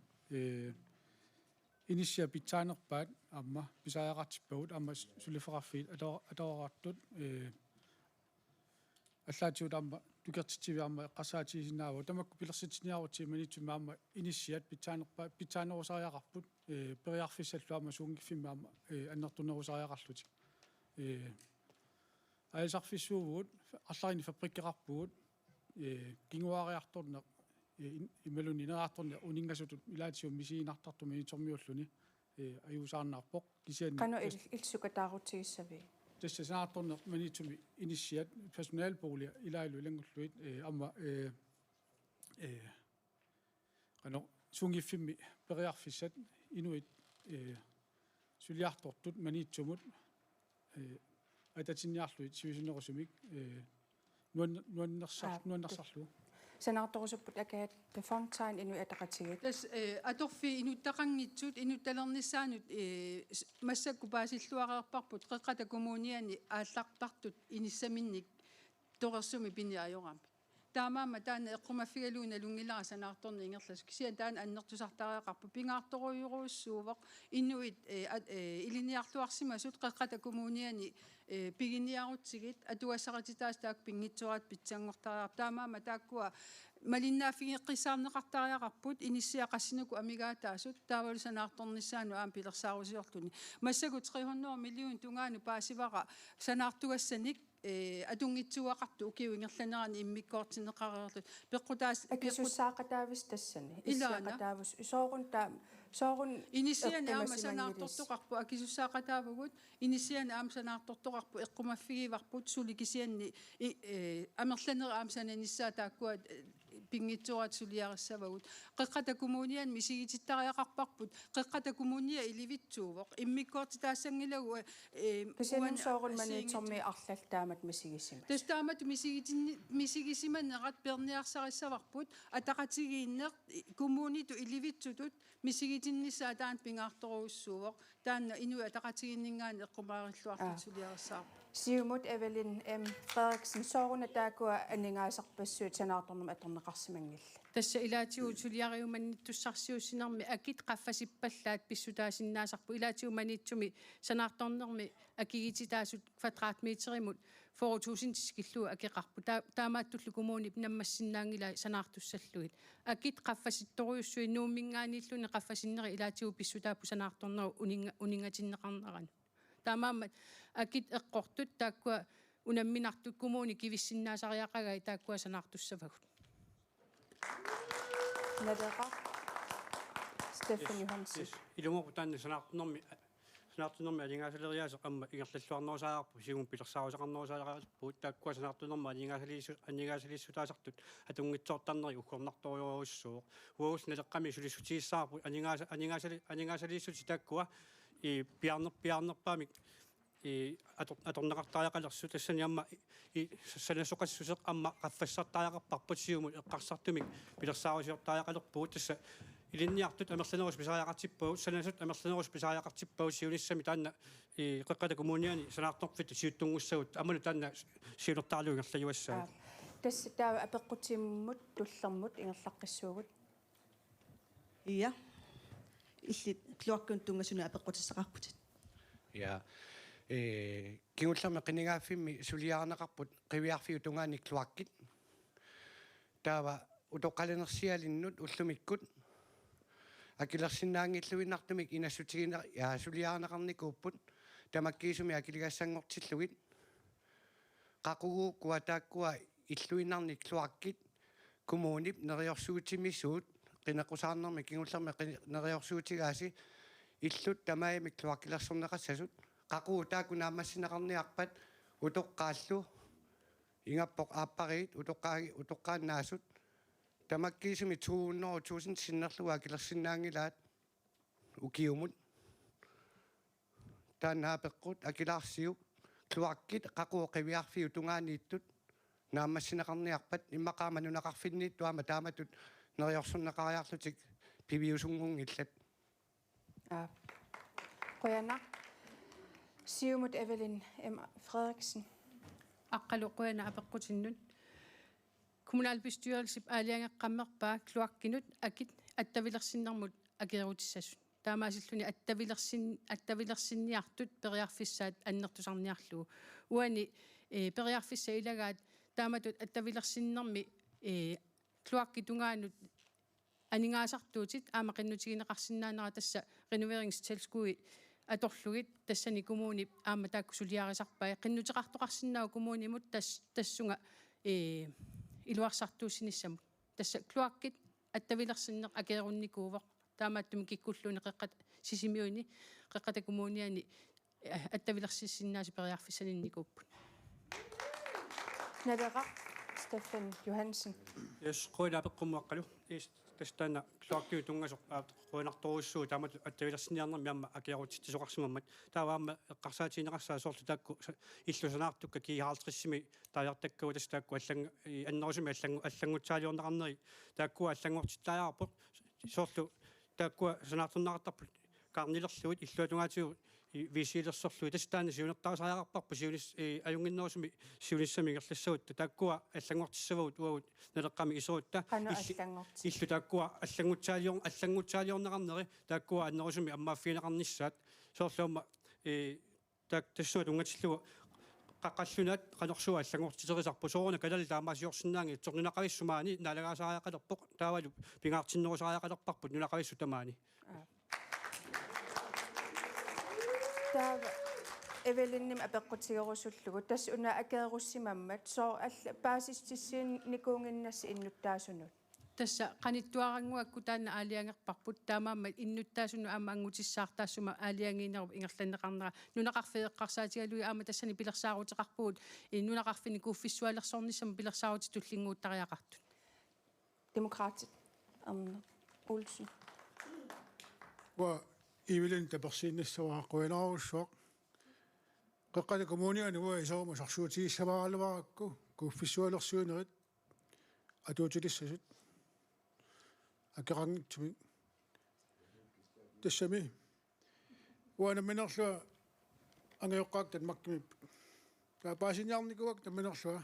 inissia pitaanerpaat amma pisaajaqartippagut amma suliferarfiit atoraqartut allaatiut amma tukertitiviarma eqqarsaatigisinnaava tamakku pilersitiniarutii manitsumma amma inissiat pitaanerusariaqarput periarfissallu amma suungiffimma amma annertunerusariaqarlutik aisarfissuugut allarini fabrikkeqarpugut kinguariartorneq imaluni neraartorne uningasutut ilaatium misiinartartu minitormiulluni ajuusaarnaarpoq kisianni Qanu ilsukataarutigissavi. tässä sanaartorneq manitsumi inissiat personalboolia ilailu ilangulluit amma qano sungifimmi periarfissat inuit suliartortut maniitsumut atatinniarluit siusinerusumik nuannersarlu санаартарусуппут акаат тафонтайн инуи атақатигит тас аторфи инуттақангитсут инутталернissaанут массакку паасиллуареерпарпут қеққата коммуниани ааллартартут иниссаминник торерсуми пиниаёрами таамаама таана эққумаффигалуuna лунгилара санаарторни ингерлас кисиан таана аннертусартариақарпу пингаарторуйуруссуувоқ иннуит илиниарлуарсимасут қеққата коммуниани пигиниарутсигит атуассақатитаас таак пингитсураат питсангортариар таамаама тааккуа малиннааффигеққисаарнеқартариақарпут иниссиақассинуку амигаатаасут таавалу санаарторнissaanu аам пилерсаарусиортуни массагу 300 миллион тунгаану паасивара санаартугассаник атунгитсуақарту укиуингерланерани иммиккоортинеқареерлут пеққутаас акисуссаақатаавис тассани иссаақатаавус соорун инисиан аама санаартортоқарпу акисуссаақатаавгут инисиан аама санаартортоқарпу эққумаффигиварпут суликисианни амерланери аама сананиссаа тааккуа пингитсуарат сулиариссавагут қеққата коммуниан мисигититтариақарпарпут қеққата коммуния иливитсуувоқ иммиккоорти таассангилагу кисиан соорун маниитсорми арлал таамат мисигисима тастаамат мисигисиманерат перниарсариссаварпут атақатигииннеқ коммуниту иливитсутут мисигитиннissaа таан пингаарторуссуувоқ таанна инуи атақатигиннингаани эққумаариллуартут сулиариссаа сиумут Evelyn M Frederiksen соруна таакуа анингаасарпассуут санаарторнум аторнеқарсимангилла тасса илаатиу сулиариуманниттуссарсиуссинерми акит qaffasippallaat pissutaasinnaaserpu илаатиуманитсуми санаарторнерми акигититаасут квадратметеримут 4000 тискиллуу акеқарпу таамааттуллу коммунip наммассиннаангила санаартуссаллугит акит qaffasittoruйуссуи нууммингааниллуни qaffасиннери илаатиу писсутааппу санаарторнеру унингатиннеқарнеран таамаамат акит эққортут тааккуа унамминартут коммуни кивиссиннаасариақагай тааккуа санаартуссавагут надеqa Стефан Johansen илуморпу таанна санаартунерми алингаасалериаасеқ амма игерллуарнерусаарпу сигун пилерсаарусақарнерусаарпут тааккуа санаартунерма алингаасалиссутаасартут атунгитсоортарнери уккорнарторюруссуу уус налеққами сулиссутииссаарпу алингаасалиссути тааккуа и пиарнерпаамик и аторнеқартариақалерсу тассани амма и санасоқассусеқ амма qaffассартариақарпарпут сиумут эққарсартумик пилерсаарусиортариақалерпуут тасса илинниартут амерланерус писариақартиппагут санасут амерланерус писариақартиппагут сиуниссами таанна и қеққата коммуниани санаарторфит сиуттунгуссагут аману таанна сиулертаалуингерлаюассаа тасса таа апеққутиммут туллермут ингерлаққиссуугут ия иллит клуаккун тунгасуна апеққутиссақарпутит я кингуллерми қинигааффимми сулиарнеқарпут қивиарфиу тунгаани клуаккит таава утоққалинерсиалиннут уллумиккут акилерсиннаангиллуиннартумик инассутигинер я сулиарнеқарникууппут тамаккиисуми акилигассангортиллугит қақугу куатааккуа иллуиннарник клуаккит коммунип нериорсуутимиссуут qinaqusаарnermi kingullermi neriorsuutigaasi illut tamaayami kluakkilersorneqassasut qaquu taakunaammassinaqarniarpat utoqqaallu ingappoq aappariit utoqqaannaasut tamakkiisumi 200,000 sinnerluga kilersinnaangilaat ukiumut taannaapeqqut akilaarsiu kluakkit qaquu qiviarfiu tungaaniittut naammassinaqarniarpat immaqaamanunaqarfinniit tuama taamatut neriorsunneqariarlutik piviusunngungillat qoyana siumut Evelyn M Frederiksen аққалуқуяна апеққутиннут kommunalbestyrelse аалиангеққаммерпаа клуаккинут акит аттавилерсиннэрмут акерутиссасут таамаасиллуни аттавилерсинниартут периарфиссаат аннертусарниарлугу уани периарфисса илагаат тааматут аттавилерсиннэрми клуакки тунгаанут анингаасартуутит аамақиннутигинеқарсинаанера тасса реновeringstilskuи аторлугит тассани коммуни аама таакку сулиарисарпаа қиннутеқартоқарсинаа коммунимут тассунга илуарсартууссиниссамут тасса клуаккит аттавилерсиннеқ акерунникуувоқ таамааттуми киккуллуни қеққат сисимиуни қеққата коммуниани аттавилерсиссиннааси периарфиссанинникууппут надеqa Stefan Johansen. Yes, qoila peqqummuaqqalu. Is tastana kloakkiu tungasor qoinartorussuu taamat attavilersinniarnermi amma akiarutittisoqarsimammat taawaamma eqqarsaatiineqarsaa soorlu taakku illusanaartukka kiihaartrissimi taajartakku tastaakku allang annerusumi allangutsaaliorneqarneri taakkua allangortittaajаарput soorlu taakkua sanaarternaqartarput kaarnilerluit illuatungaatigu visiilersorlu tastaana siunertaasariaqarparpu siunis ajunginnerusumi siunissami ngerlassuut taakkua allangortissavut uagut naleqqami isuutta Qanu allangorti. illu taakkua allangutsaaliorneqarneri taakkua annerusumi ammaaffiineqarnissaat soorluumma tassuut ungatillugu qaqqallunaat qanorsuа allangortiterisarpu sooruna kalali taamaasiorsinnaangi torninaqavissumaani naalagaasariaqalerpoq taavalu pingaartinnerusariaqalerparput nunaqavissu tamaani Taava Evelinnim apeqqutigerusullugu tas una akeerussimammat soo all baasistissiin nikuunginnassi innuttaasunut. Tässä qanittuarangуакку таана аалиангерпарпут таамаама иннуттаасуну аама ангутиссаартаассума аалиангиинеру ингерланнеқарнера нунақарфеэққарсаатигалуи аама тассани пилерсаарутеқарпугут нунақарфини кууффиссуалерсорниссама пилерсаарути туллингууттариақартут. Demokratit. Olsen. Wa ivilin tapersiinnassavaa qoinaarussuaq. Qaqqali kommuniani wa isooma sarsuutiissavaarluvarakku kuuffissualersuunerit atuutilissasut. Akerangitsumi. Tassami. Wa naminerlua angeoqqaaqtat makkimi. Taapaasinniarnikuak taminerlua.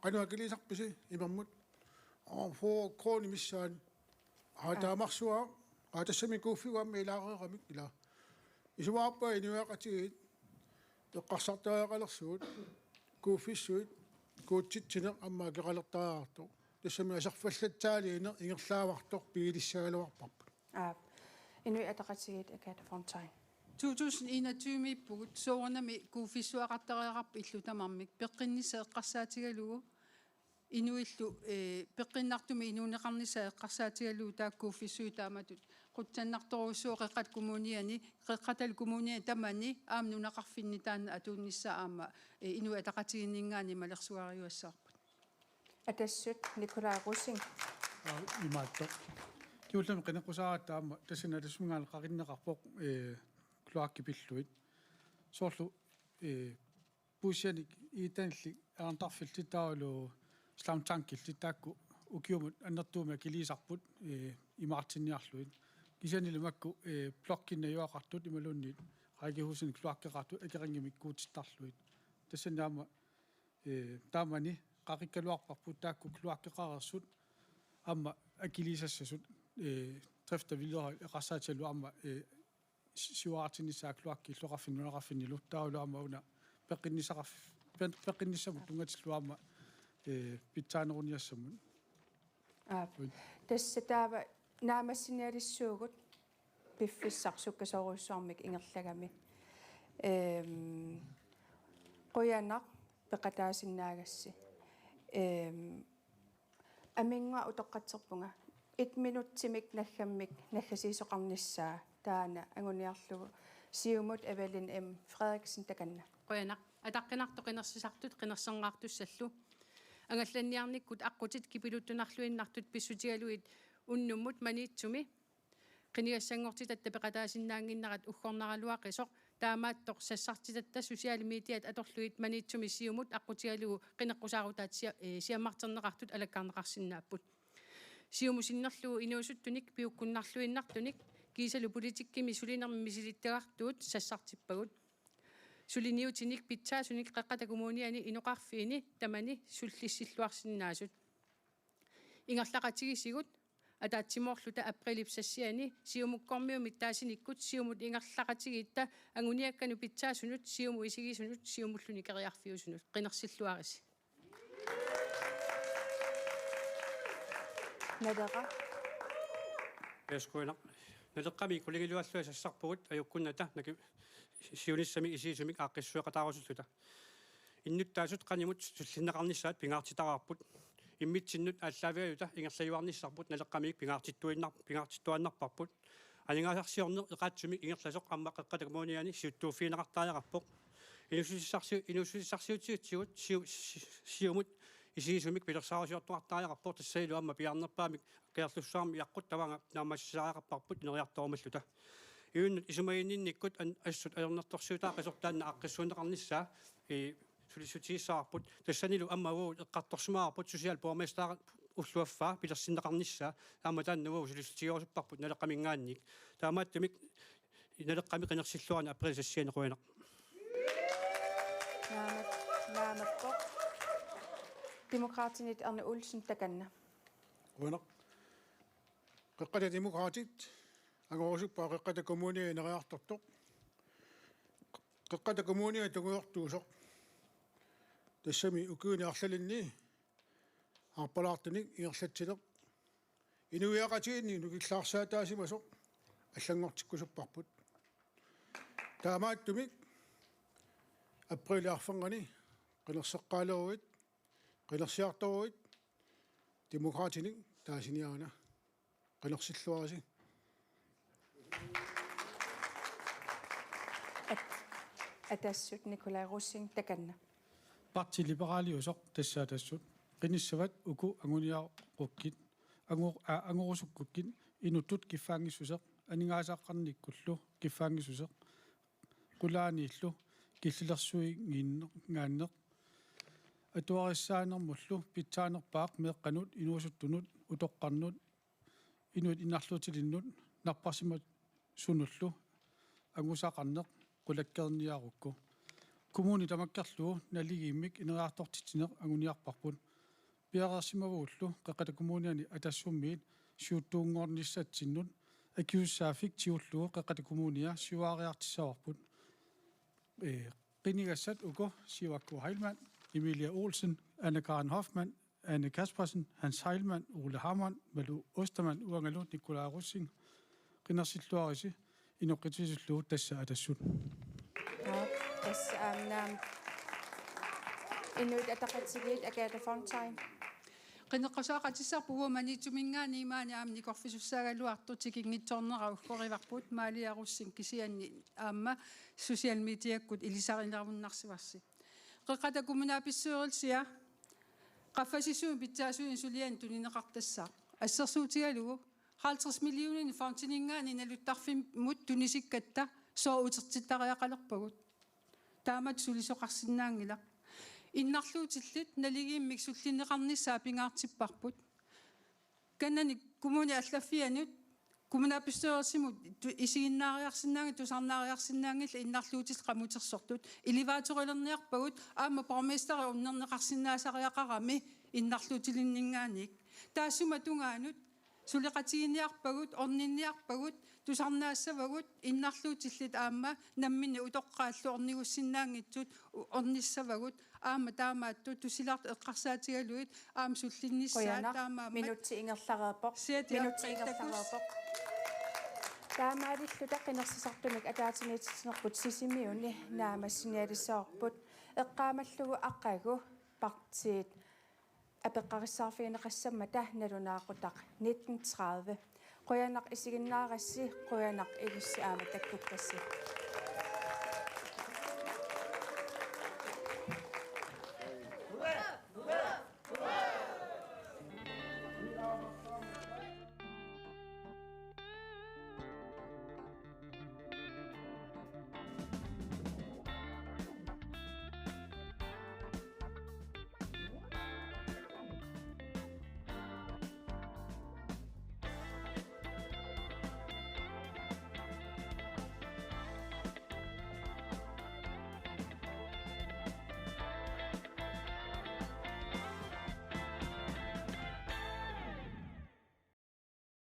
Qanu akilisarpisi imermut. For krooni missaan. Taamarsua tassami kuuffiuammi ilaareeramik ila. Isuaappa inuaqatigit teqqarsartaaaqalersuut kuuffissuut kuutsitsineq amma keqalertaaartu. Tassami asarfallattaaliine ingerlaavartoq piilissagaluarparpu. Inui ataqatigit akata Fontaine. 2021 put soornami kuufissuaqartariaqarpu illutamarmik peqqinnisseeqqarsaatigalugu inuillu peqqinnartumi inuuneqarnissa eqqarsaatigaluu taakkuuffissui taamatut qutsannartorussuu qeqqat kumuuniani qeqqatal kumuunia tamani aamnunaqarfinni taanna atuunnissa aama inui ataqatiginningaani malersuariuassaarput Atassut Nikolai Russing. Imaatto. Kiultam qineqqusaaratta aama tassina tassungaal qarinneqarpoq kloakkipilluit. Soorlu puusianik iitanlli arantarfiltitaalu slamtankiltitaakku ukiumut annertuumi akilisarput imaartinniarluit. Kisanilumakku blokkinnajuaqartut imalunniit qaakihusin kloakkeqartut akerangimik kuutittarluit. Tassanaama taamani qaqikkaluarparput taakku kloakkeqarersut amma akilisassasut trefta videre eqarsaatiallu amma siuaartinissaa kloakki illoqarfinnuneqarfinnilu taulu amma una peqqinnissamut tungatillu amma pittaaneruniassamut. Tässä taava naamassinialissuugut piffissarsukkasooruussuarmik ingerlagami. Qoyanaq peqataasinaagassi. Aminga utoqqatserpunga 1 minuttimik naggammik naggasiisoqarnissaa taana anguniarlugu siumut Evelyn M Frederiksen takanna. Qoyanaq атаққинарто қинерсисартут қинерсенгаартуссаллу ангалланниарниккут аққутит кипилуттунарлуиннартут писсутигалуит уннуммут маниитсуми қинигассангортит аттапеқатаасиннаангиннарат уггорнаралуақисоқ таамааттоқ сассартитатта социал медиат аторлуит маниитсуми сиумут аққутигалугу қинеққусаарутаат сиаммартернеқартут алаккаарнеқарсинааппут сиумусиннерлугу инуусуттуник пиуккуннарлуиннартуник кисалу политиккими сулинерми мисилиттагартуут сассартиппагут сулиниутиник питсаасуник қеққатакумууниани инуқарфиини тамани суллиссиллуарсиннаасут ингерлақатигисигут атаатсимоорлута априлипсассиани сиумуккормиумит таасиниккут сиумут ингерлақатигитта ангуниаккану питсаасунут сиуму исигисунут сиумуллуни кериарфиусунут қинерсиллуарис Надера. Яскуина. Налеққами кулигилуаллуа сассарпугут аюккунната наки сиунissami исисумик ааққиссуақатаарусуллута иннуттаасут qaнимут суллиннеқарниссаат пингаартитараарпут иммитсиннут ааллаавиаюта ингерлаюарниссарпут налеққамик пингаартиттуаннарпарпут алингаасарсиорне эқаатсумик ингерласоқ амма қеққатакмууниани сиуттууффиинеқартаариақарпоқ инусисарсиутигутсигут сиумут исигисумик пилерсаарусиортуартаариақарпор тассаилу амма пиарнерпаамик кеерлуссаарми яққут таванга наамассисаариақарпарпут инериартоормаллута иуннут исумаиннинниккут ассут алернерторсуутаа қисортаанна аққиссуунеқарниссаа сулиссутииссаарпут тассанилу аммавуу эққарторсумаарпут сусиал буорместаара уллуаффаа пилерсиннеқарниссаа аама тааннавуу сулиссутиорусуппарпут налеққамингаанник таамааттумик налеққами қинерсиллуарна април сассианеқуинеқ наамаппо демократинит арне Olsen таканна Уинақ қеққата демократит агоорусуппаа қеққата коммуни нериартортоқ қеққата коммуни тугуортуусоқ тассами укууниарлалинни арпалаартаник иерлатсилеқ инуиақатиинни нукиллаарсаатаасимасоқ аллангортиккусуппарпут таамааттумик априлиарфангани қилерсеққаалеруит қилерсиарторуит демократиник таасиниарна қилерсиллуараси атассут Николай Руссинг таканна Parti liberaliusоқ тассаатассут qinissavат уку агуниааққуккит агорусуккуккит инуттут киффаангиссусеқ анингаасааққарниккуллу киффаангиссусеқ qulaaniillu киллилерсуи гааннеқ атуариссаанермуллу питсаанерпаақ меэққанут инуусуттунут утоққарнут инуит инарлуутилиннут нарпарсимат сунуллу агусаақарнеқ qulakkerniarukku kommuni tamakkerluu naligimik ineriartortitsinеq aguniarparput piareersimavullu qeqata kommuniani atassummiit siuttuunngornissatsinnut akiussaafik tiullugu qeqata kommunia siuaariartissavarput qinigassat uko Sivakku Heilmann Emilia Olsen Anne-Karen Hoffmann Anne Kaspersen Hans Heilmann Ole Hammann Malu Ostermann Uangalut Nikolaj Russing qinnersilluarisi inoqqitissullu tassa atassut naam inuit ataqatsigiit Agatha Fontaine qinneqqasaaqatissarpugu manitumingaani imaani aamni korfisussaagalluartutikingittornera ukkorivarput maaliarussin kisianni aamma social mediakkut ilisarilarunnarsivarsi qeqata kommunaapissuurilsia qaffasisuun pitsaasuun sulian tunineqartassaa assersuutigalugu 50 millionin fontiningaani naluttarfimmut tunisikkatta soo utertittariaqalerpagut taamat sulisoqarsinnaangila innarluutillit naligiimmik sullineqarnissaa pingaartipparput kannani kommuni allaffianut kommunaapissuurilsimut isiginnaariarsinnaangi tusarnaariarsinnaangilla innarluutil qamutersortut ilivaatorilerniarpagut aamma bormestari unnerneqarsinnaasariaqarami innarluutilinningaaniik taassuma tungaanut suliqatigiiniarpagut orninniarpagut tusarnaassavagut innarluutillit aamma nammini utoqqaallu ornigussinnaangitsut ornissavagut aamma taamaattu tusilaart eqqarsaatigaluit aam sullinnissaa taama minuutti ingerlareerpoq minuutti ingerlareerpoq taamaadilluta qinersisartumik ataatiniitsisnerput sisimiuni naamassinialissaorput eqqaamallugu aqqagu partiit апеққариссаарфигинеқассамма тахналунаақутақ 1930 қуянақ исигиннаарасси қуянақ игисси аама таккуттасси